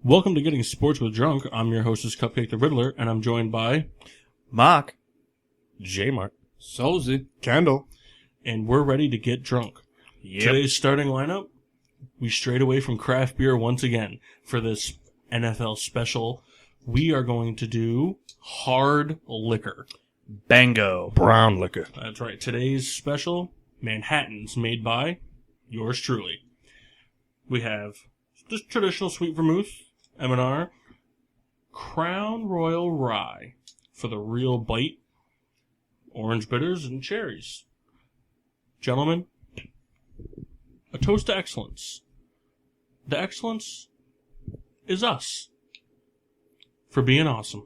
Welcome to Getting Sports with Drunk. I'm your hostess, Cupcake the Riddler, and I'm joined by Mark, J-Mart, Solzy, Kendall, and we're ready to get drunk. Yep. Today's starting lineup, we strayed away from craft beer once again for this NFL special. We are going to do hard liquor. Bango. brown liquor. That's right. Today's special, Manhattans, made by yours truly. We have just traditional sweet vermouth, M&R, Crown Royal Rye for the real bite, orange bitters, and cherries. Gentlemen, a toast to excellence. The excellence is us for being awesome.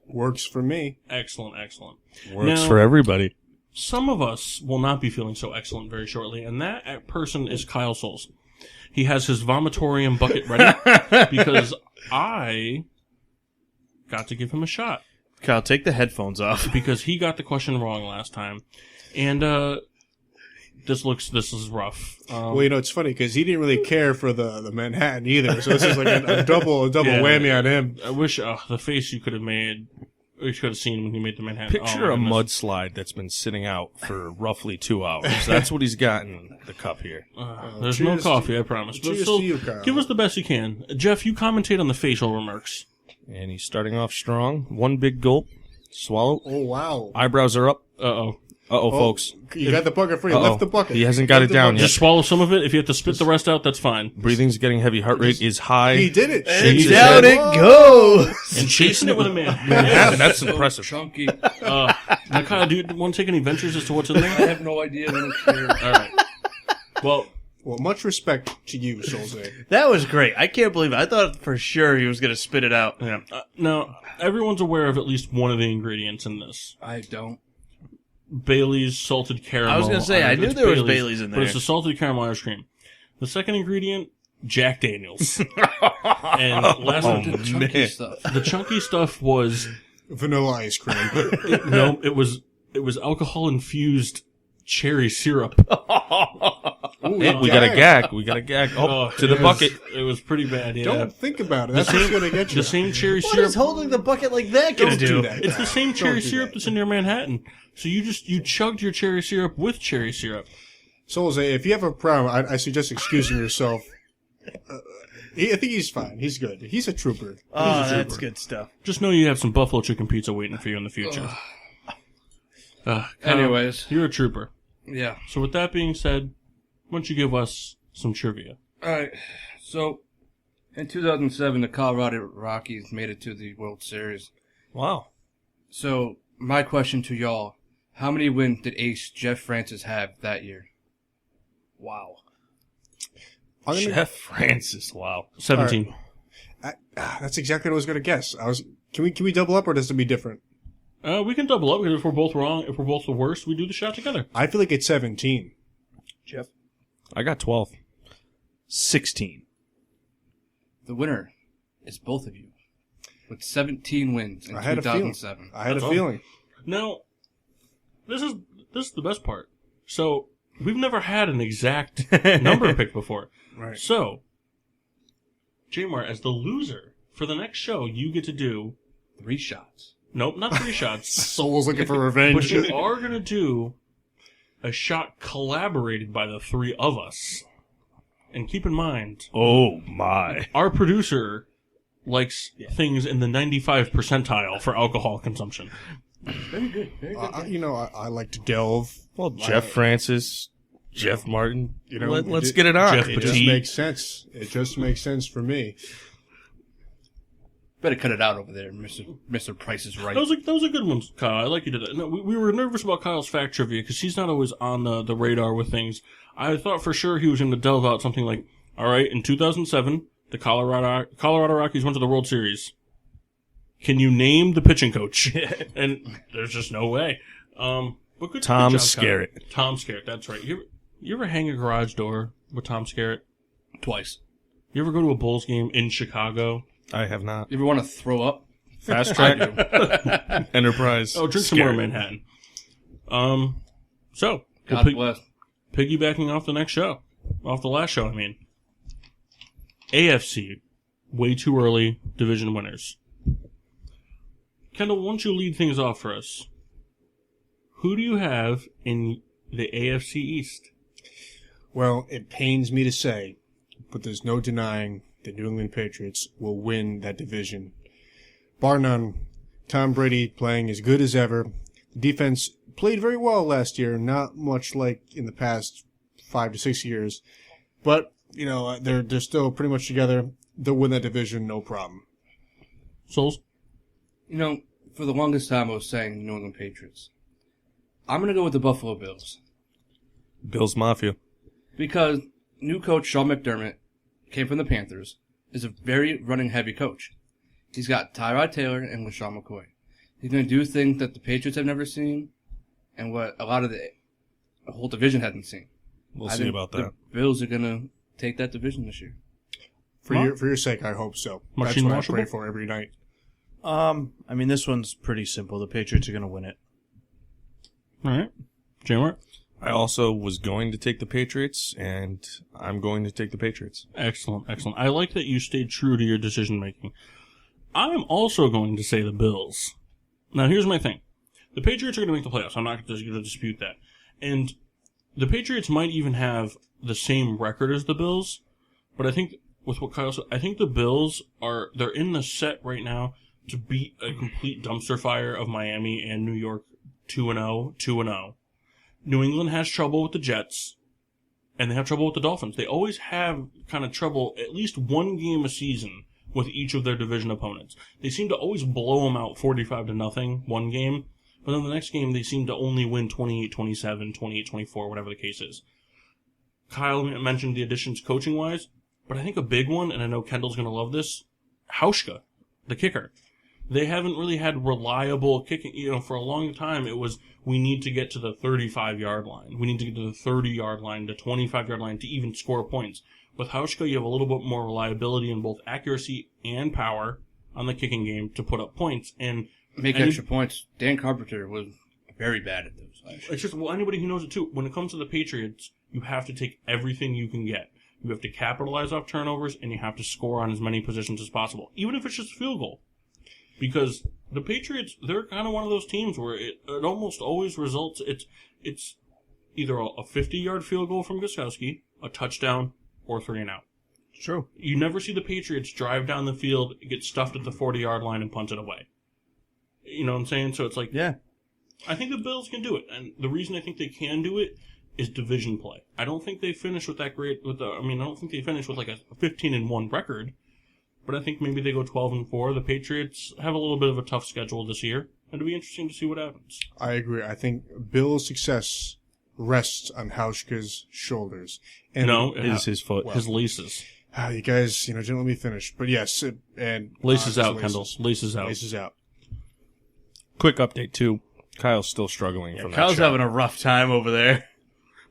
works for me. Excellent, excellent. Works Now, for everybody. some of us will not be feeling so excellent very shortly, and that person is Kyle Souls. He has his vomitorium bucket ready because I got to give him a shot Kyle, take the headphones off. because he got the question wrong last time, and this is rough. Well, it's funny because he didn't really care for the Manhattan either, so this is like a double Yeah. whammy on him. I wish the face you could have made. You could have seen when he made the Manhattan. Picture Oh, a my goodness. mudslide that's been sitting out for roughly 2 hours. That's what he's got in the cup here. There's no cheers coffee, I promise. But cheers still, to you, Kyle. give us the best you can. Jeff, you commentate on the facial remarks. And he's starting off strong. One big gulp. Swallow. Oh, wow. Eyebrows are up. Uh-oh. Uh-oh, folks. You got the bucket for you. Uh-oh. Left the bucket. He hasn't got Left it the down bucket. Just swallow some of it. If you have to spit the rest out, that's fine. Breathing's getting heavy. Heart rate is high. He did it. And Shakes down his it head. goes. And chasing it with a man. Manhattan, that's impressive. Chunky. Now, Kyle, do you want to take any ventures as to what's in I there? have no idea. I don't care. All right. Well, Well, much respect to you, Solze. That was great. I can't believe it. I thought for sure he was going to spit it out. yeah. Now, everyone's aware of at least one of the ingredients in this. I don't. Bailey's salted caramel. I was gonna say, I knew It's there was Bailey's in But it's there. the salted caramel ice cream. The second ingredient, Jack Daniels. And last Oh, The chunky man. stuff. the chunky stuff was Vanilla ice cream. it was alcohol infused cherry syrup. Ooh, Hey, we got a gag. We got a gag. Oh, to the it bucket. It was pretty bad. Yeah. Don't think about it. That's what's going to get you. The same cherry What syrup. is holding the bucket like that going to Don't do? do that. It's the same cherry do syrup that. that's in your Manhattan. So you chugged your cherry syrup with cherry syrup. Solze, if you have a problem, I suggest excusing yourself. I think he's fine. He's good. He's a trooper. Oh, that's good stuff. Just know you have some buffalo chicken pizza waiting for you in the future. Kyle, Anyways. you're a trooper. Yeah. So with that being said, why don't you give us some trivia? All right. So, in 2007, the Colorado Rockies made it to the World Series. Wow. So, my question to y'all, how many wins did ace Jeff Francis have that year? Wow. I'm gonna- Jeff Francis. Wow. 17. That's exactly what I was going to guess. Can we double up or does it be different? We can double up because if we're both wrong, if we're both the worst, we do the shot together. I feel like it's 17. Jeff? I got 12. 16. The winner is both of you, with 17 wins in I had a feeling. 2007. I had That's a all. feeling. Now, this is the best part. So we've never had an exact number picked before. Right. So, J-Mart, as the loser for the next show, you get to do 3 shots. nope, not 3 shots, Soul's looking for but revenge. you are gonna do a shot collaborated by the 3 of us. And keep in mind, Oh, my. our producer likes things in the 95th percentile for alcohol consumption. Very good. Very good. I like to delve. Well, Jeff Francis, Jeff Martin. it Let's ju- get it on. Jeff It just Petit. makes sense. It just makes sense for me. Better cut it out over there, Mr. Price is Right. Those are good ones, Kyle. I like you did that. No, we were nervous about Kyle's fact trivia because he's not always on the radar with things. I thought for sure he was going to delve out something like, all right, in 2007, the Colorado Rockies went to the World Series. Can you name the pitching coach? And there's just no way. But good Tom good job, Kyle. Skerritt. Tom Skerritt, that's right. You ever hang a garage door with Tom Skerritt? Twice. You ever go to a Bulls game in Chicago? I have not. You ever want to throw up? Fast track. Enterprise. Oh, drink some more Skerritt. Manhattan. So, we'll God bless. piggybacking off the next show. Off the last show, I mean. AFC, way too early division winners. Kendall, why don't you lead things off for us? Who do you have in the AFC East? Well, it pains me to say, but there's no denying the New England Patriots will win that division. Bar none. Tom Brady playing as good as ever. The defense played very well last year, not much like in the past 5 to 6 years. But, you know, they're still pretty much together. They'll win that division, no problem. Souls? You know, for the longest time I was saying New England Patriots. I'm going to go with the Buffalo Bills. Bills Mafia. Because new coach Sean McDermott came from the Panthers, is a very running-heavy coach. He's got Tyrod Taylor and LaShawn McCoy. He's going to do things that the Patriots have never seen and what a lot of the whole division hasn't seen. We'll I see think about that. The Bills are going to take that division this year. For your sake, I hope so. That's Machine what I washable? pray for every night. I mean, this one's pretty simple. The Patriots are going to win it. All right. January? I also was going to take the Patriots, and I'm going to take the Patriots. Excellent, excellent. I like that you stayed true to your decision making. I'm also going to say the Bills. Now, here's my thing. The Patriots are going to make the playoffs. I'm not going to dispute that. And the Patriots might even have the same record as the Bills, but I think with what Kyle said, I think the Bills they're in the set right now to beat a complete dumpster fire of Miami and New York 2-0, 2-0. New England has trouble with the Jets, and they have trouble with the Dolphins. They always have kind of trouble at least one game a season with each of their division opponents. They seem to always blow them out 45-0 one game, but then the next game they seem to only win 28-27, 28-24, whatever the case is. Kyle mentioned the additions coaching-wise, but I think a big one, and I know Kendall's going to love this, Hauschka, the kicker. They haven't really had reliable kicking. You know, for a long time, it was, we need to get to the 35-yard line. We need to get to the 30-yard line, the 25-yard line to even score points. With Hauschka, you have a little bit more reliability in both accuracy and power on the kicking game to put up points. And Make extra points. Dan Carpenter was very bad at those last year. it's just, well, anybody who knows it too, when it comes to the Patriots, you have to take everything you can get. You have to capitalize off turnovers, and you have to score on as many positions as possible, even if it's just a field goal. Because the Patriots, they're kind of one of those teams where it almost always results, it's either a 50-yard field goal from Gostkowski, a touchdown, or 3 and out. True. You never see the Patriots drive down the field, get stuffed at the 40-yard line, and punt it away. You know what I'm saying? So it's like, Yeah. I think the Bills can do it. And the reason I think they can do it is division play. I don't think they finish with that great, I don't think they finish with like a 15-1 record. But I think maybe they go 12-4. The Patriots have a little bit of a tough schedule this year. And it'll be interesting to see what happens. I agree. I think Bill's success rests on Hauschka's shoulders. And No, It is his foot. his laces. you guys, didn't let me finish. But yes, and Laces out, laces. Kendall. Laces out. Laces out. Quick update, too. Kyle's still struggling from that Kyle's shot. having a rough time over there.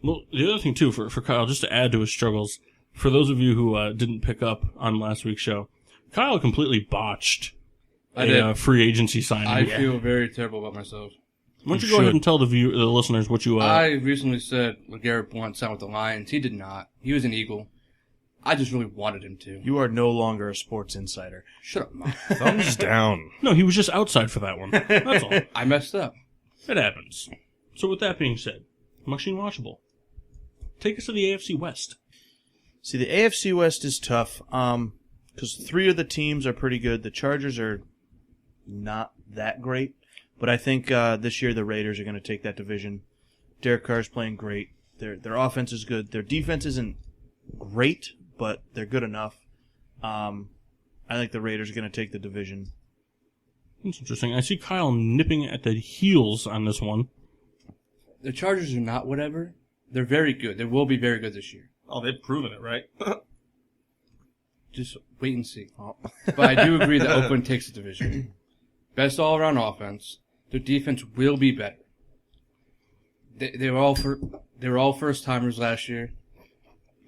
Well, the other thing, too, for Kyle, just to add to his struggles, for those of you who didn't pick up on last week's show, Kyle completely botched I did. a free agency signing. I feel very terrible about myself. Why don't you You go ahead should. and tell the listeners what you... I recently said LeGarrette Blount signed with the Lions. He did not. He was an Eagle. I just really wanted him to. You are no longer a sports insider. Shut up, Mom. Thumbs down. No, he was just outside for that one. That's all. I messed up. It happens. So with that being said, Machine Watchable, take us to the AFC West. See, the AFC West is tough because 3 of the teams are pretty good. The Chargers are not that great, but I think this year the Raiders are going to take that division. Derek Carr's playing great. Their offense is good. Their defense isn't great, but they're good enough. I think the Raiders are going to take the division. That's interesting. I see Kyle nipping at the heels on this one. The Chargers are not whatever. They're very good. They will be very good this year. Oh, they've proven it, right? Just wait and see. But I do agree that Oakland takes the division. Best all-around offense. Their defense will be better. They were all first-timers last year,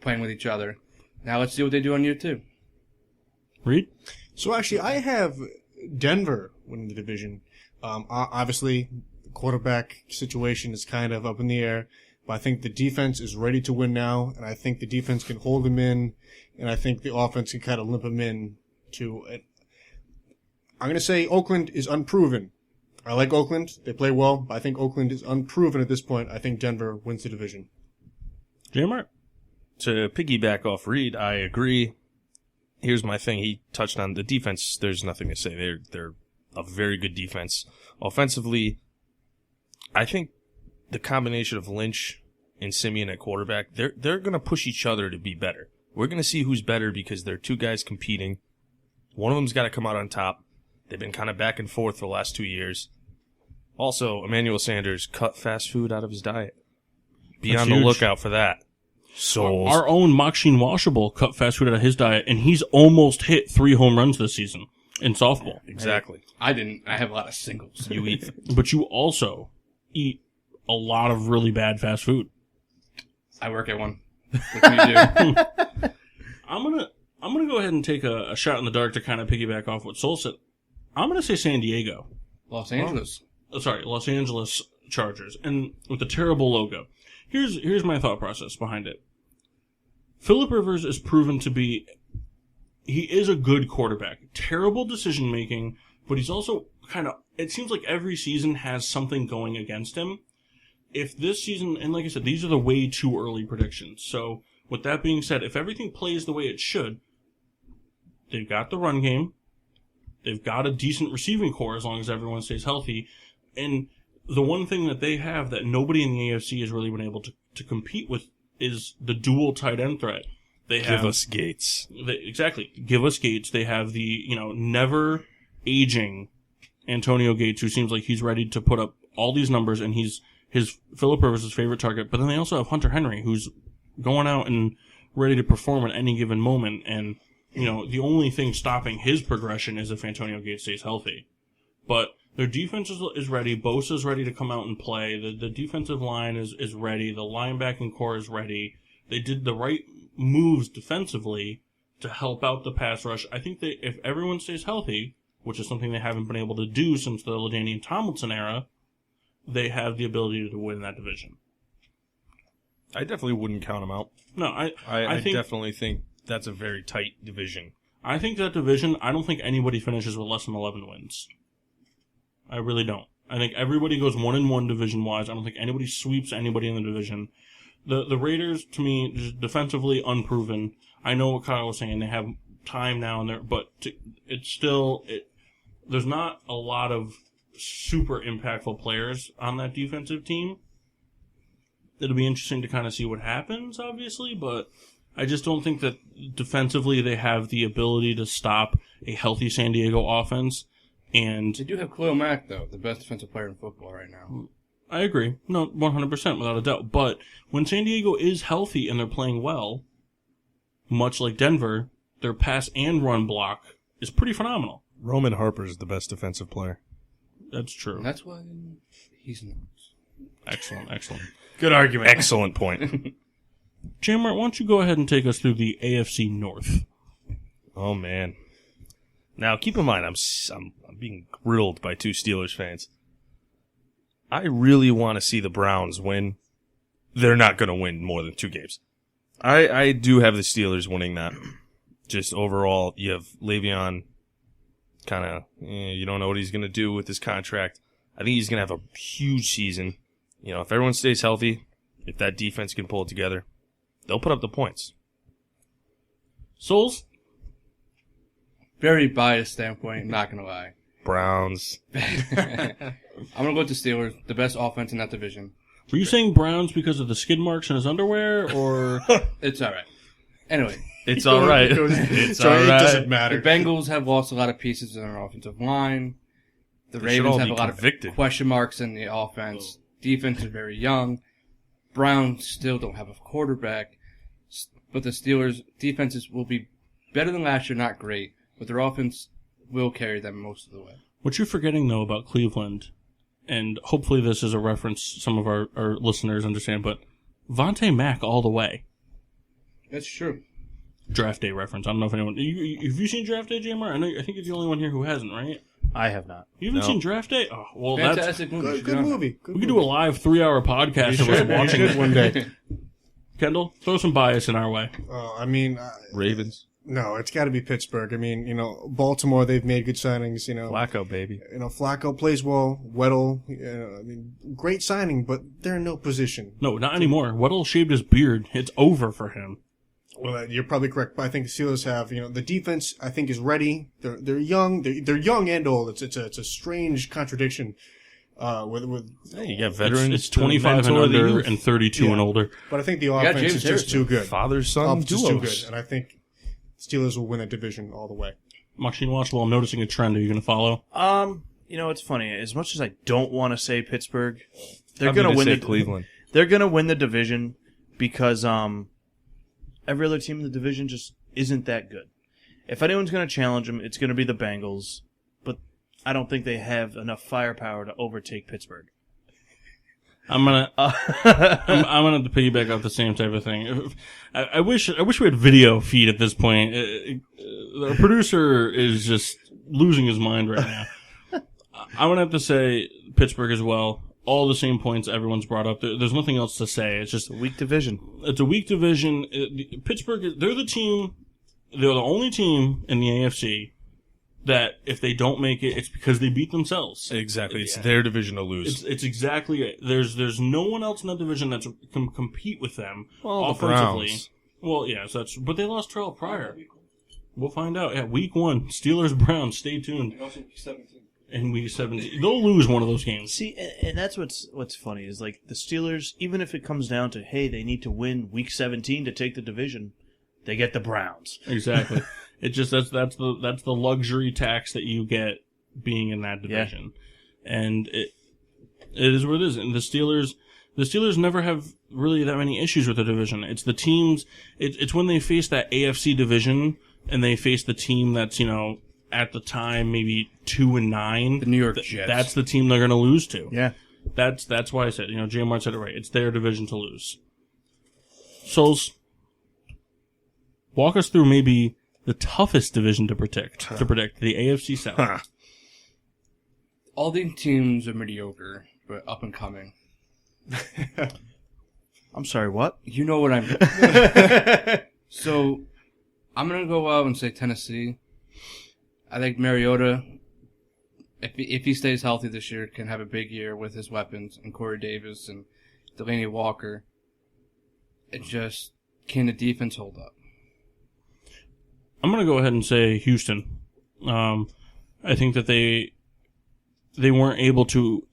playing with each other. Now let's see what they do on year 2. Reed? So actually, I have Denver winning the division. Obviously, the quarterback situation is kind of up in the air. but I think the defense is ready to win now, and I think the defense can hold them in, and I think the offense can kind of limp them in to it. I'm going to say Oakland is unproven. I like Oakland. They play well, but I think Oakland is unproven at this point. I think Denver wins the division. J-Mart? To piggyback off Reed, I agree. Here's my thing. He touched on the defense. There's nothing to say. They're a very good defense. Offensively, I think the combination of Lynch and Simeon at quarterback, they're going to push each other to be better. We're going to see who's better because they're two guys competing. One of them's got to come out on top. They've been kind of back and forth for the last 2 years. Also, Emmanuel Sanders cut fast food out of his diet. Be That's on the huge. lookout for that. Souls. Our own Maxine Washable cut fast food out of his diet, and he's almost hit 3 home runs this season in softball. Exactly. I didn't. I have a lot of singles. You eat. But you also eat a lot of really bad fast food. I work at one. What can you do? I'm gonna go ahead and take a shot in the dark to kind of piggyback off what Soul said. I'm gonna say San Diego. Los Angeles. Los Angeles Chargers, and with the terrible logo. Here's my thought process behind it. Phillip Rivers is proven to be, he is a good quarterback. Terrible decision making, but he's also kind of, it seems like every season has something going against him. If this season, and like I said, these are the way too early predictions. So with that being said, if everything plays the way it should, they've got the run game. They've got a decent receiving core as long as everyone stays healthy. And the one thing that they have that nobody in the AFC has really been able to compete with is the dual tight end threat. They have Give us Gates. Exactly. Give us Gates. They have the, never aging Antonio Gates, who seems like he's ready to put up all these numbers, and he's Phillip Rivers' favorite target. But then they also have Hunter Henry, who's going out and ready to perform at any given moment. And, the only thing stopping his progression is if Antonio Gates stays healthy. But their defense is ready. Bosa's ready to come out and play. The defensive line is ready. The linebacking core is ready. They did the right moves defensively to help out the pass rush. I think that if everyone stays healthy, which is something they haven't been able to do since the LaDainian Tomlinson era, they have the ability to win that division. I definitely wouldn't count them out. No, I definitely think that's a very tight division. I think that division, I don't think anybody finishes with less than 11 wins. I really don't. I think everybody goes 1-1 division-wise. I don't think anybody sweeps anybody in the division. The Raiders, to me, just defensively unproven. I know what Kyle was saying. They have time now, but it's still... There's not a lot of super impactful players on that defensive team. It'll be interesting to kind of see what happens, obviously, but I just don't think that defensively they have the ability to stop a healthy San Diego offense. And They do have Khalil Mack, though, the best defensive player in football right now. I agree. No, 100% without a doubt. But when San Diego is healthy and they're playing well, much like Denver, their pass and run block is pretty phenomenal. Roman Harper is the best defensive player. That's true. And that's why he's not. Excellent. Good argument. Excellent point. J-Mart, why don't you go ahead and take us through the AFC North? Oh, man. Now, keep in mind, I'm being grilled by 2 Steelers fans. I really want to see the Browns win. They're not going to win more than 2 games. I do have the Steelers winning that. Just overall, you have Le'Veon, kind of, you don't know what he's going to do with his contract. I think he's going to have a huge season. If everyone stays healthy, if that defense can pull it together, they'll put up the points. Souls? Very biased standpoint, not going to lie. Browns. I'm going to go with the Steelers, the best offense in that division. Were you saying Browns because of the skid marks in his underwear, or... It's all right. Anyway. It's all right. It's all It right. doesn't The matter. Bengals have lost a lot of pieces in their offensive line. The They should Ravens all have be a lot convicted. of question marks in the offense. Defense is very young. Browns still don't have a quarterback. But the Steelers' defenses will be better than last year, not great. But their offense will carry them most of the way. What you're forgetting, though, about Cleveland, and hopefully this is a reference some of our listeners understand, but Vontae Mack all the way. That's true. Draft day reference. I don't know if anyone... Have you seen Draft Day, JMR? I think you're the only one here who hasn't, right? I have not. You haven't No. seen Draft Day? Oh, well, Fantastic movie. Good, Should good get on movie. we could do a live 3-hour podcast of us watching You it. should one day. Kendall, throw some bias in our way. I mean, Ravens. no, it's got to be Pittsburgh. I mean, Baltimore, they've made good signings. Flacco, baby. Flacco plays well. Weddle, I mean, great signing, but they're in no position. No, not anymore. Weddle shaved his beard. It's over for him. Well, you're probably correct, but I think the Steelers have, the defense, I think, is ready. They're young. They're young and old. It's a strange contradiction. With Hey, you got veterans. It's 25 and mentor the under youth. and 32 and older. but I think the got offense James is just Harrison. too good. Father son Offense is too duos. good, and I think Steelers will win that division all the way. Machine Watch, while I'm noticing a trend, are you going to follow? It's funny. As much as I don't want to say Pittsburgh, they're I'm going to gonna win say the Cleveland. They're going to win the division because every other team in the division just isn't that good. If anyone's going to challenge them, it's going to be the Bengals, but I don't think they have enough firepower to overtake Pittsburgh. I'm gonna have to piggyback off the same type of thing. I wish we had video feed at this point. The producer is just losing his mind right now. I'm gonna have to say Pittsburgh as well. All the same points everyone's brought up. There's nothing else to say. It's just Weak division. it's a weak division. Pittsburgh, they're the team. They're the only team in the AFC that if they don't make it, it's because they beat themselves. Exactly. It's their division to lose. It's exactly it. There's no one else in that division that can compete with them Well, the offensively. Browns. Well, yeah, so but they lost Terrell Pryor. We'll find out. Yeah, week 1, Steelers Browns. Stay tuned. In week 17, they'll lose one of those games. See, and that's what's funny is like the Steelers, even if it comes down to, hey, they need to win week 17 to take the division, they get the Browns. Exactly. It just that's the luxury tax that you get being in that division, and it is what it is. And the Steelers never have really that many issues with the division. It's the teams. It's when they face that AFC division and they face the team that's at the time maybe 2-9. The New York Jets. That's the team they're going to lose to. Yeah. That's why I said J. Mart said it right. It's their division to lose. Souls, walk us through maybe the toughest division to predict, the AFC South. All these teams are mediocre, but up and coming. I'm sorry, what? You know what I'm. So, I'm gonna go out and say Tennessee. I think Mariota, if he stays healthy this year, can have a big year with his weapons and Corey Davis and Delaney Walker. It just can the defense hold up? I'm going to go ahead and say Houston. I think that they weren't able to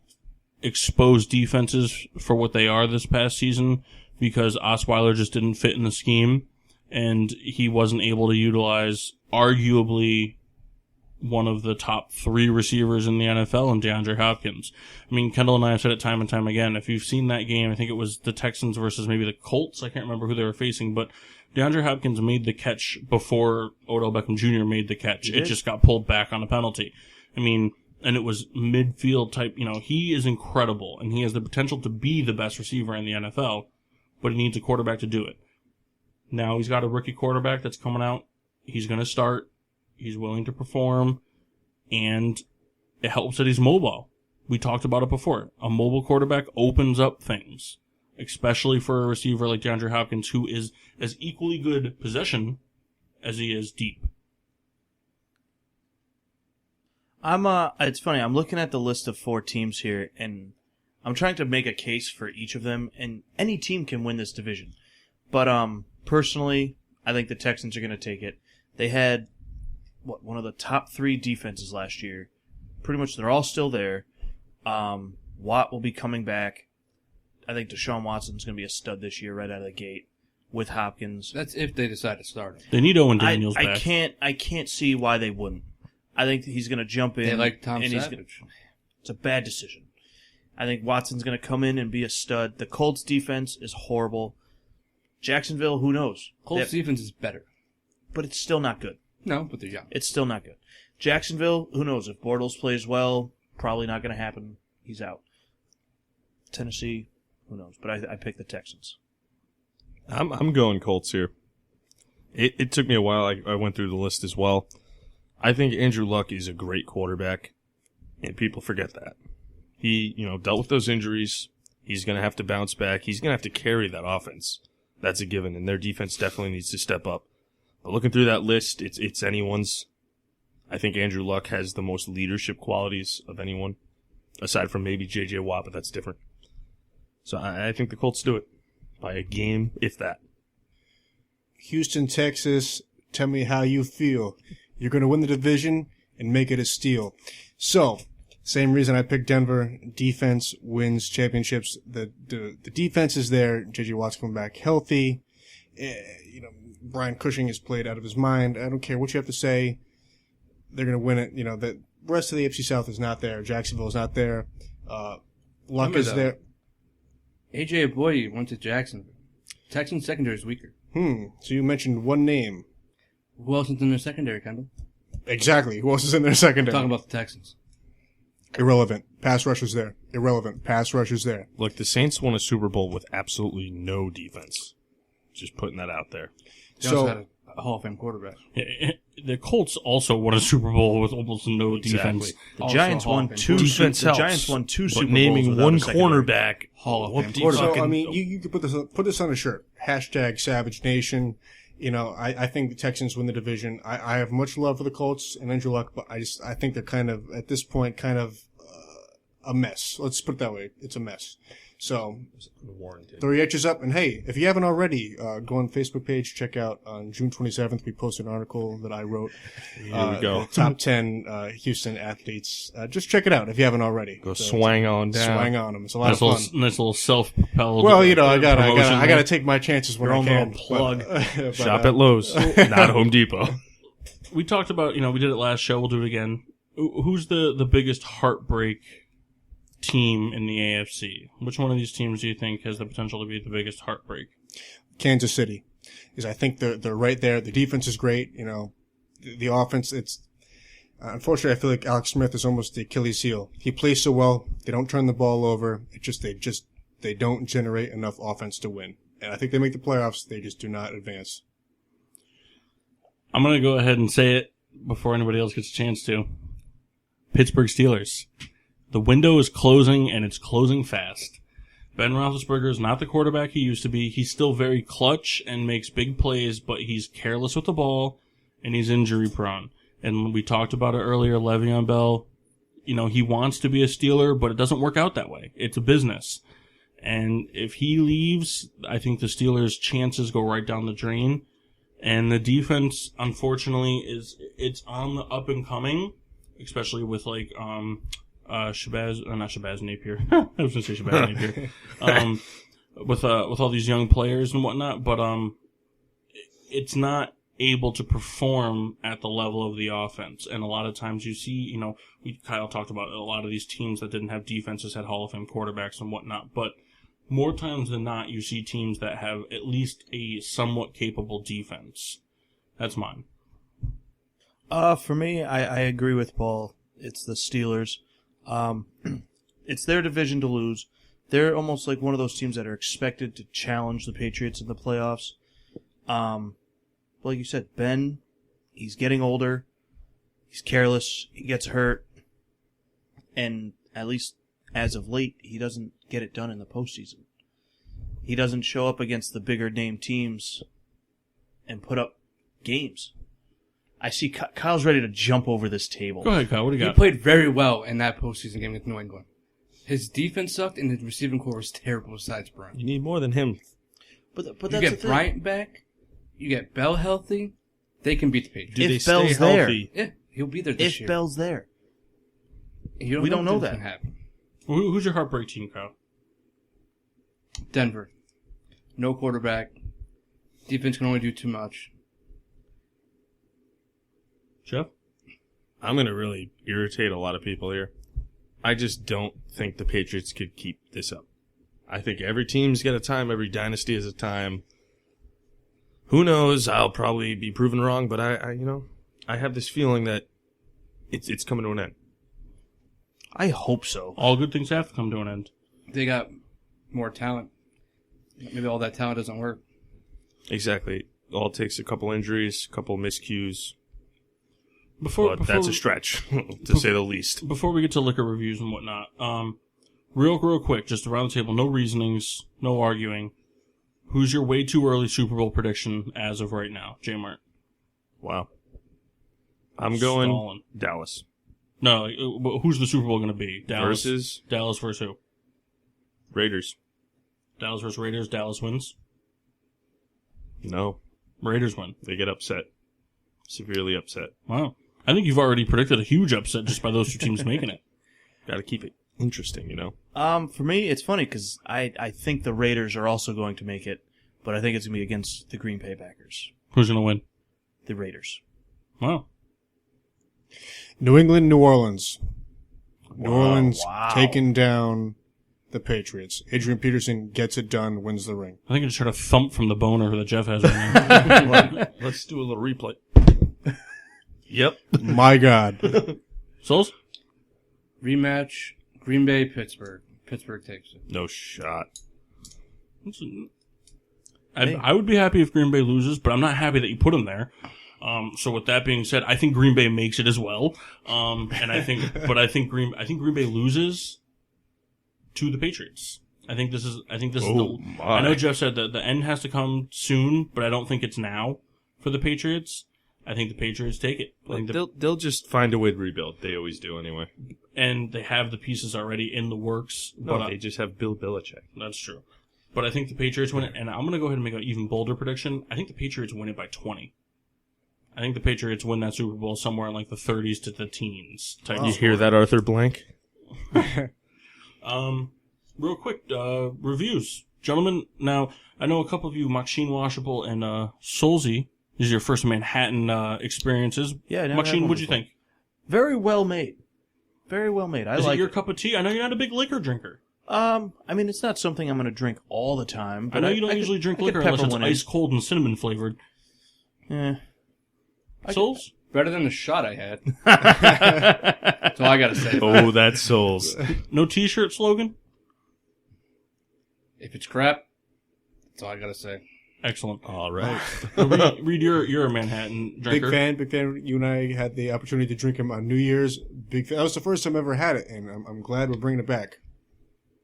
expose defenses for what they are this past season because Osweiler just didn't fit in the scheme, and he wasn't able to utilize arguably one of the top 3 receivers in the NFL in DeAndre Hopkins. I mean, Kendall and I have said it time and time again. If you've seen that game, I think it was the Texans versus maybe the Colts. I can't remember who they were facing, but DeAndre Hopkins made the catch before Odell Beckham Jr. made the catch. It just got pulled back on a penalty. I mean, and it was midfield type. He is incredible, and he has the potential to be the best receiver in the NFL, but he needs a quarterback to do it. Now he's got a rookie quarterback that's coming out. He's going to start. He's willing to perform, and it helps that he's mobile. We talked about it before. A mobile quarterback opens up things, especially for a receiver like DeAndre Hopkins, who is as equally good possession as he is deep. It's funny, I'm looking at the list of 4 teams here, and I'm trying to make a case for each of them, and any team can win this division. But, personally, I think the Texans are going to take it. They had, one of the top 3 defenses last year. Pretty much they're all still there. Watt will be coming back. I think Deshaun Watson's going to be a stud this year right out of the gate with Hopkins. That's if they decide to start him. They need Owen Daniels I back. I can't see why they wouldn't. I think he's going to jump in. They like Tom and Savage. It's a bad decision. I think Watson's going to come in and be a stud. The Colts defense is horrible. Jacksonville, who knows? Colts defense is better. But it's still not good. No, but they're young. It's still not good. Jacksonville, who knows? If Bortles plays well, probably not going to happen. He's out. Tennessee, who knows? But I pick the Texans. I'm going Colts here. It took me a while. I went through the list as well. I think Andrew Luck is a great quarterback. And people forget that. He, dealt with those injuries. He's going to have to bounce back. He's going to have to carry that offense. That's a given, and their defense definitely needs to step up. But looking through that list, it's anyone's. I think Andrew Luck has the most leadership qualities of anyone, aside from maybe J.J. Watt, but that's different. So I think the Colts do it by a game, if that. Houston, Texas, tell me how you feel. You're going to win the division and make it a steal. So, same reason I picked Denver. Defense wins championships. The defense is there. J.J. Watt's coming back healthy. Brian Cushing is played out of his mind. I don't care what you have to say. They're going to win it. The rest of the AFC South is not there. Jacksonville's not there. Luck is there. A.J. Boye went to Jacksonville. Texans secondary is weaker. So you mentioned one name. Who else is in their secondary, Kendall? Exactly. Who else is in their secondary? Talking about the Texans. Irrelevant. Pass rushers there. Irrelevant. Pass rushers there. Look, the Saints won a Super Bowl with absolutely no defense. Just putting that out there. They also had a Hall of Fame quarterback. The Colts also won a Super Bowl with almost no defense. The Giants won two. Defense The helps, Giants won two but Super Bowls naming without one a secondary. cornerback. Hall of Fame whoopty quarterback. So, fucking- you could put this on a shirt. Hashtag Savage Nation. I think the Texans win the division. I have much love for the Colts and Andrew Luck, but I think they're kind of, at this point, a mess. Let's put it that way. It's a mess. So, throw your edges up. And hey, if you haven't already, go on the Facebook page, check out on June 27th, we posted an article that I wrote. Here we go. The top 10 Houston athletes. Just check it out if you haven't already. Go swang on down. Swang on them. It's a lot of fun. Nice little self-propelled. Well, I gotta promotion. take my chances when Your I own can. little plug. But, Shop at Lowe's, not Home Depot. We talked about, we did it last show. We'll do it again. Who's the biggest heartbreak team in the AFC? Which one of these teams do you think has the potential to be the biggest heartbreak? Kansas City, because I think they're right there. The defense is great. The offense. It's unfortunately, I feel like Alex Smith is almost the Achilles heel. He plays so well. They don't turn the ball over. They don't generate enough offense to win. And I think they make the playoffs. They just do not advance. I'm going to go ahead and say it before anybody else gets a chance to. Pittsburgh Steelers. The window is closing, and it's closing fast. Ben Roethlisberger is not the quarterback he used to be. He's still very clutch and makes big plays, but he's careless with the ball, and he's injury-prone. And we talked about it earlier, Le'Veon Bell, he wants to be a Steeler, but it doesn't work out that way. It's a business. And if he leaves, I think the Steelers' chances go right down the drain. And the defense, unfortunately, it's on the up and coming, especially with not Shabazz Napier. I was going to say Shabazz Napier. With all these young players and whatnot, but it's not able to perform at the level of the offense. And a lot of times you see, Kyle talked about a lot of these teams that didn't have defenses had Hall of Fame quarterbacks and whatnot, but more times than not, you see teams that have at least a somewhat capable defense. That's mine. For me, I agree with Paul. It's the Steelers. It's their division to lose. They're almost like one of those teams that are expected to challenge the Patriots in the playoffs. Like you said, Ben, he's getting older. He's careless. He gets hurt. And at least as of late, he doesn't get it done in the postseason. He doesn't show up against the bigger name teams and put up games. I see Kyle's ready to jump over this table. Go ahead, Kyle. What do you He got? played very well in that postseason game with New England. His defense sucked, and his receiving core was terrible besides Bryant. You need more than him. But You that's the get thing. Bryant back, you get Bell healthy, they can beat the Patriots. Do If they stay Bell's there. healthy? Yeah, he'll be there this If year. Bell's there. You we don't know what's that. gonna happen. Who's your heartbreak team, Kyle? Denver. No quarterback. Defense can only do too much. Jeff? I'm going to really irritate a lot of people here. I just don't think the Patriots could keep this up. I think every team's got a time, every dynasty has a time. Who knows? I'll probably be proven wrong, but I have this feeling that it's coming to an end. I hope so. All good things have to come to an end. They got more talent. Maybe all that talent doesn't work. Exactly. All it takes a couple injuries, a couple miscues. That's a stretch, to say the least. Before we get to liquor reviews and whatnot, real quick, just around the table, no reasonings, no arguing. Who's your way too early Super Bowl prediction as of right now, J-Mart? Wow. I'm going Stalin. Dallas. No, who's the Super Bowl going to be? Dallas Versus versus who? Raiders. Dallas versus Raiders. Dallas wins. No. Raiders win. They get upset. Severely upset. Wow. I think you've already predicted a huge upset just by those two teams making it. Got to keep it interesting, For me, it's funny because I think the Raiders are also going to make it, but I think it's going to be against the Green Bay Packers. Who's going to win? The Raiders. Wow. New England, New Orleans. New Orleans wow. taking down the Patriots. Adrian Peterson gets it done, wins the ring. I think I just heard a thump from the boner that Jeff has right now. Let's do a little replay. Yep. My God. Souls? Rematch, Green Bay, Pittsburgh. Pittsburgh takes it. No shot. I would be happy if Green Bay loses, but I'm not happy that you put them there. So with that being said, I think Green Bay makes it as well. And I think Green Bay loses to the Patriots. I think this is I know Jeff said that the end has to come soon, but I don't think it's now for the Patriots. I think the Patriots take it. They'll just find a way to rebuild. They always do anyway. And they have the pieces already in the works. No, but they just have Bill Belichick. That's true. But I think the Patriots win it, and I'm going to go ahead and make an even bolder prediction. I think the Patriots win it by 20. I think the Patriots win that Super Bowl somewhere in like the 30s to the teens. You hear that, Arthur Blank? Real quick, reviews. Gentlemen, now, I know a couple of you, Machine Washable and Solzy, these are your first Manhattan experiences. Yeah, Machine, what'd you think? Very well made. Very well made. Is it your cup of tea? I know you're not a big liquor drinker. I mean, it's not something I'm going to drink all the time. But I know you don't usually drink liquor unless it's ice cold and cinnamon flavored. Yeah. Souls? Better than the shot I had. That's all I got to say. Oh, that's Souls. No t-shirt slogan? If it's crap, that's all I got to say. Excellent. All right. Reed, you're a Manhattan drinker. Big fan. You and I had the opportunity to drink them on New Year's. Big fan. That was the first time I ever had it, and I'm glad we're bringing it back.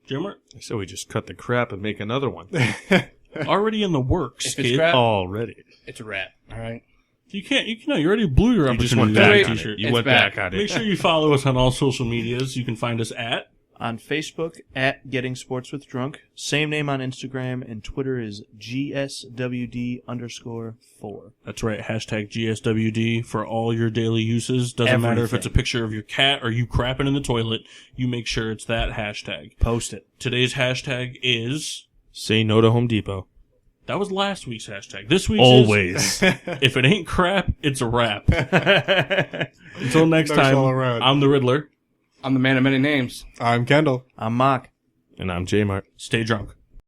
Jimmer? So we just cut the crap and make another one. Already in the works, If it's kid. crap, Already. it's a wrap. All right. You already blew your You just opportunity went to back get a on t-shirt. it. You It's went back. back on Make it. sure you follow us on all social medias. You can find us at On Facebook, at Getting Sports with Drunk. Same name on Instagram, and Twitter is GSWD_4. That's right, hashtag GSWD for all your daily uses. Doesn't matter if it's a picture of your cat or you crapping in the toilet. You make sure it's that hashtag. Post it. Today's hashtag is... Say no to Home Depot. That was last week's hashtag. This week's Always. is... If it ain't crap, it's a wrap. Until next Thanks time, all around. I'm the Riddler. I'm the man of many names. I'm Kendall. I'm Mock. And I'm J-Mart. Stay drunk.